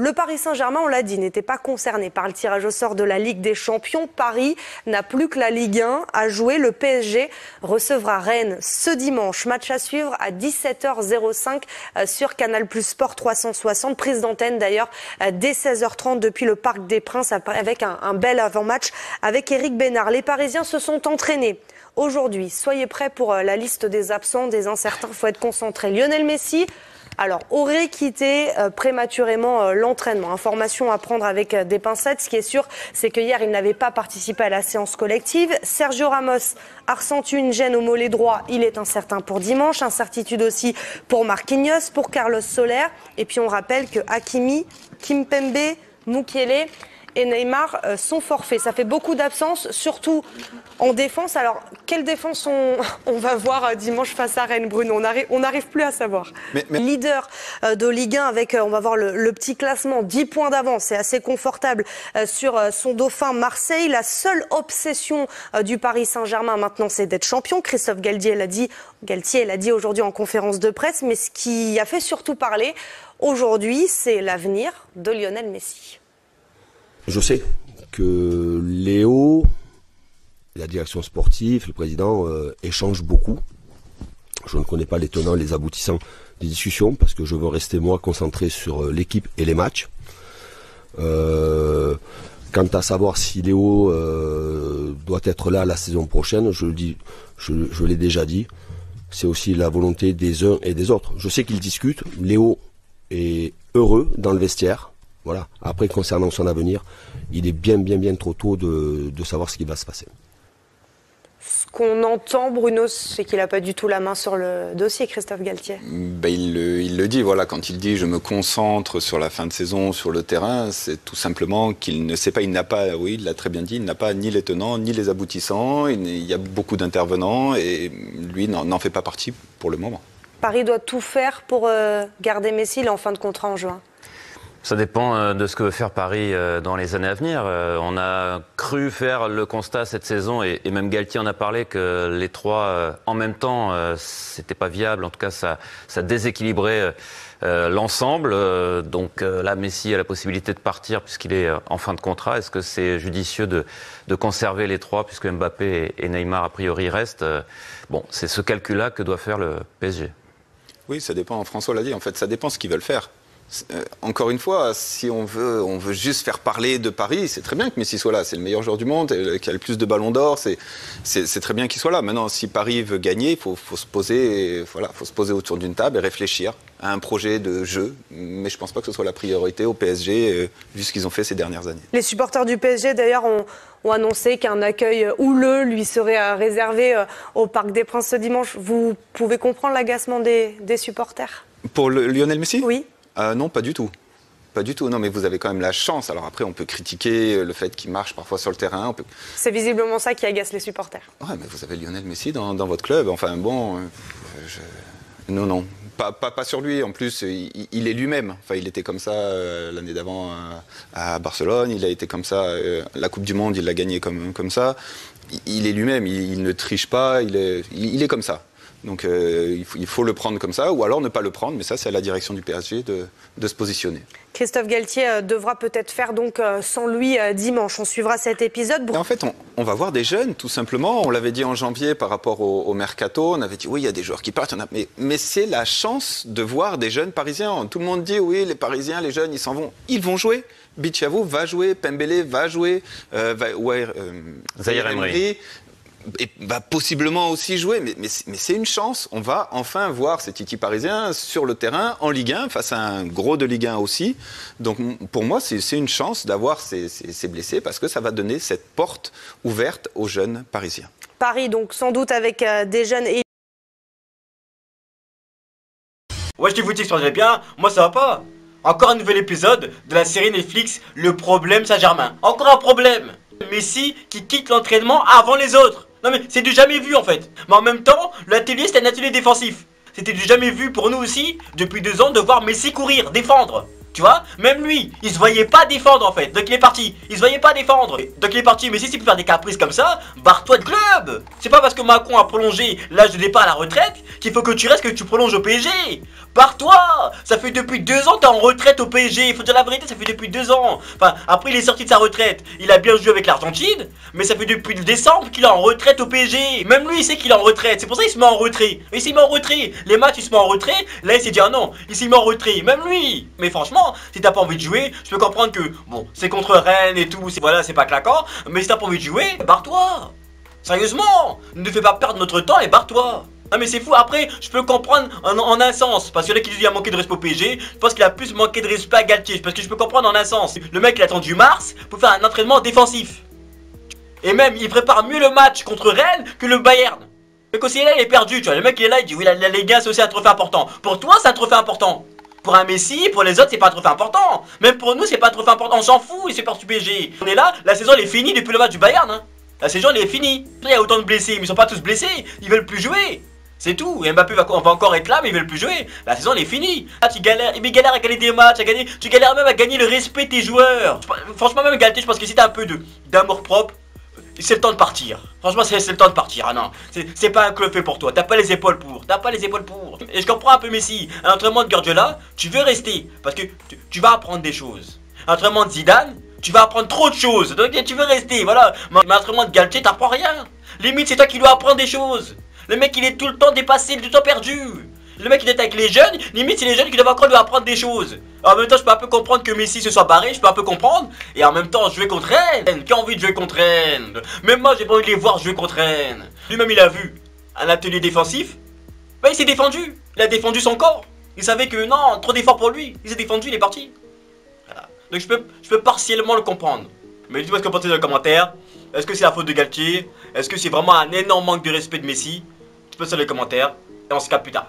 Le Paris Saint-Germain, on l'a dit, n'était pas concerné par le tirage au sort de la Ligue des Champions. Paris n'a plus que la Ligue 1 à jouer. Le PSG recevra Rennes ce dimanche. Match à suivre à 17h05 sur Canal+ Sport 360. Prise d'antenne d'ailleurs dès 16h30 depuis le Parc des Princes avec un bel avant-match avec Eric Bénard. Les Parisiens se sont entraînés aujourd'hui. Soyez prêts pour la liste des absents, des incertains. Il faut être concentré. Lionel Messi aurait quitté prématurément l'entraînement. Information à prendre avec des pincettes. Ce qui est sûr, c'est que hier, il n'avait pas participé à la séance collective. Sergio Ramos a ressenti une gêne au mollet droit. Il est incertain pour dimanche. Incertitude aussi pour Marquinhos, pour Carlos Soler. Et puis, on rappelle que Hakimi, Kimpembe, Mukiele et Neymar sont forfaits. Ça fait beaucoup d'absences, surtout en défense. Alors, quelle défense on va voir dimanche face à Rennes, Bruno? On n'arrive plus à savoir. Mais... Leader de Ligue 1 avec, on va voir le petit classement, 10 points d'avance. C'est assez confortable sur son dauphin Marseille. La seule obsession du Paris Saint-Germain maintenant, c'est d'être champion. Christophe Galtier l'a dit aujourd'hui en conférence de presse. Mais ce qui a fait surtout parler aujourd'hui, c'est l'avenir de Lionel Messi. Je sais que Léo, la direction sportive, le président échangent beaucoup. Je ne connais pas les tenants, les aboutissants des discussions parce que je veux rester moi concentré sur l'équipe et les matchs. Quant à savoir si Léo doit être là la saison prochaine, je l'ai déjà dit, c'est aussi la volonté des uns et des autres. Je sais qu'ils discutent, Léo est heureux dans le vestiaire. Voilà. Après, concernant son avenir, il est bien trop tôt de savoir ce qui va se passer. Ce qu'on entend, Bruno, c'est qu'il n'a pas du tout la main sur le dossier, Christophe Galtier. Il le dit, voilà, quand il dit « je me concentre sur la fin de saison, sur le terrain », c'est tout simplement qu'il ne sait pas, il n'a pas, oui, il l'a très bien dit, il n'a pas ni les tenants, ni les aboutissants, il y a beaucoup d'intervenants et lui n'en fait pas partie pour le moment. Paris doit tout faire pour garder Messi, il est en fin de contrat en juin. Ça dépend de ce que veut faire Paris dans les années à venir. On a cru faire le constat cette saison, et même Galtier en a parlé, que les trois en même temps, c'était pas viable. En tout cas, ça déséquilibrait l'ensemble. Donc là, Messi a la possibilité de partir puisqu'il est en fin de contrat. Est-ce que c'est judicieux de conserver les trois puisque Mbappé et Neymar, a priori, restent? Bon, c'est ce calcul-là que doit faire le PSG. Oui, ça dépend. François l'a dit, en fait, ça dépend ce qu'ils veulent faire. Encore une fois, si on veut juste faire parler de Paris, c'est très bien que Messi soit là. C'est le meilleur joueur du monde, qui a le plus de ballons d'or. C'est très bien qu'il soit là. Maintenant, si Paris veut gagner, il faut se poser autour d'une table et réfléchir à un projet de jeu. Mais je ne pense pas que ce soit la priorité au PSG, vu ce qu'ils ont fait ces dernières années. Les supporters du PSG, d'ailleurs, ont annoncé qu'un accueil houleux lui serait réservé au Parc des Princes ce dimanche. Vous pouvez comprendre l'agacement des supporters? Pour Lionel Messi? Oui. Non, pas du tout. Pas du tout. Non, mais vous avez quand même la chance. Alors après, on peut critiquer le fait qu'il marche parfois sur le terrain. C'est visiblement ça qui agace les supporters. Ouais, mais vous avez Lionel Messi dans votre club. Enfin bon, non. Pas sur lui. En plus, il est lui-même. Enfin, il était comme ça l'année d'avant à Barcelone. Il a été comme ça. La Coupe du Monde, il l'a gagné comme ça. Il est lui-même. Il ne triche pas. Il est comme ça. Donc il faut le prendre comme ça, ou alors ne pas le prendre, mais ça c'est à la direction du PSG de se positionner. Christophe Galtier devra peut-être faire donc sans lui dimanche. On suivra cet épisode. Et en fait, on va voir des jeunes, tout simplement. On l'avait dit en janvier par rapport au mercato. On avait dit oui, il y a des joueurs qui partent. Mais c'est la chance de voir des jeunes Parisiens. Tout le monde dit oui, les Parisiens, les jeunes, ils s'en vont. Ils vont jouer. Bichavou va jouer, Pembele va jouer, Zahir Emery et va possiblement aussi jouer, mais c'est une chance. On va enfin voir ces titis parisiens sur le terrain en Ligue 1, face à un gros de Ligue 1 aussi. Donc pour moi, c'est une chance d'avoir ces blessés, parce que ça va donner cette porte ouverte aux jeunes parisiens. Paris, donc sans doute avec des jeunes... Ouais, je vous dis que ça va bien, moi ça va pas. Encore un nouvel épisode de la série Netflix Le Problème Saint-Germain. Encore un problème. Messi qui quitte l'entraînement avant les autres. Non mais c'est du jamais vu en fait. Mais en même temps, l'atelier c'est un atelier défensif. C'était du jamais vu pour nous aussi, depuis 2 ans, de voir Messi courir, défendre. Tu vois, même lui, il se voyait pas défendre en fait. Donc il est parti, il se voyait pas défendre. Donc il est parti, mais si tu peux faire des caprices comme ça, barre-toi de club. C'est pas parce que Macron a prolongé l'âge de départ à la retraite qu'il faut que tu restes, que tu prolonges au PSG. Pars-toi. Ça fait depuis 2 ans que t'es en retraite au PSG. Il faut dire la vérité, ça fait depuis 2 ans. Enfin, après il est sorti de sa retraite. Il a bien joué avec l'Argentine, mais ça fait depuis décembre qu'il est en retraite au PSG. Même lui, il sait qu'il est en retraite. C'est pour ça qu'il se met en retrait. Il s'est mis en retrait. Les matchs, il se met en retrait. Là, il s'est dit, ah non, il s'est mis en retrait. Même lui. Mais franchement, si t'as pas envie de jouer, je peux comprendre que, bon, c'est contre Rennes et tout. Voilà, c'est pas claquant. Mais si t'as pas envie de jouer, barre-toi. Sérieusement, ne fais pas perdre notre temps et barre-toi. Ah mais c'est fou, après je peux comprendre en un sens. Parce qu'il y en a qui disent qu'il a manqué de respect au PSG. Je pense qu'il a plus manqué de respect à Galtier. Parce que je peux comprendre en un sens. Le mec il a attendu mars pour faire un entraînement défensif. Et même il prépare mieux le match contre Rennes que le Bayern. Mais quand il est là il est perdu, tu vois. Le mec il est là, il dit oui les gars c'est aussi un trophée important. Pour toi c'est un trophée important. Pour un Messi, pour les autres c'est pas un trophée important. Même pour nous c'est pas un trophée important. On s'en fout les supporters du PSG. On est là, la saison elle est finie depuis le match du Bayern hein. La saison elle est finie. Il y a autant de blessés, mais ils sont pas tous blessés. Ils veulent plus jouer. C'est tout. Et Mbappé va encore être là, mais ils veulent plus jouer. La saison elle est finie. Ah, tu galères à gagner des matchs, tu galères même à gagner le respect de tes joueurs. Franchement même Galtier, je pense que si t'as un peu d'amour propre, c'est le temps de partir. Franchement c'est le temps de partir. Ah non, c'est pas un club fait pour toi. T'as pas les épaules pour. Et je comprends un peu Messi. Un entraînement de Guardiola, tu veux rester parce que tu vas apprendre des choses. Un entraînement de Zidane, tu vas apprendre trop de choses. Donc tu veux rester, voilà. Mais un entraînement de Galtier, t'apprends rien. Limite c'est toi qui dois apprendre des choses. Le mec il est tout le temps dépassé, tout le temps perdu. Le mec il est avec les jeunes, limite c'est les jeunes qui doivent encore lui apprendre des choses. En même temps je peux un peu comprendre que Messi se soit barré, je peux un peu comprendre. Et en même temps jouer contre Rennes, qui a envie de jouer contre Rennes? Même moi j'ai pas envie de les voir jouer contre Rennes. Lui-même il a vu un atelier défensif. Bah il s'est défendu, il a défendu son corps. Il savait que non, trop d'efforts pour lui. Il s'est défendu, il est parti. Voilà. Donc je peux partiellement le comprendre. Mais dites-moi ce que vous pensez dans les commentaires. Est-ce que c'est la faute de Galtier? Est-ce que c'est vraiment un énorme manque de respect de Messi? Tu peux sur les commentaires. Et on se capte plus tard.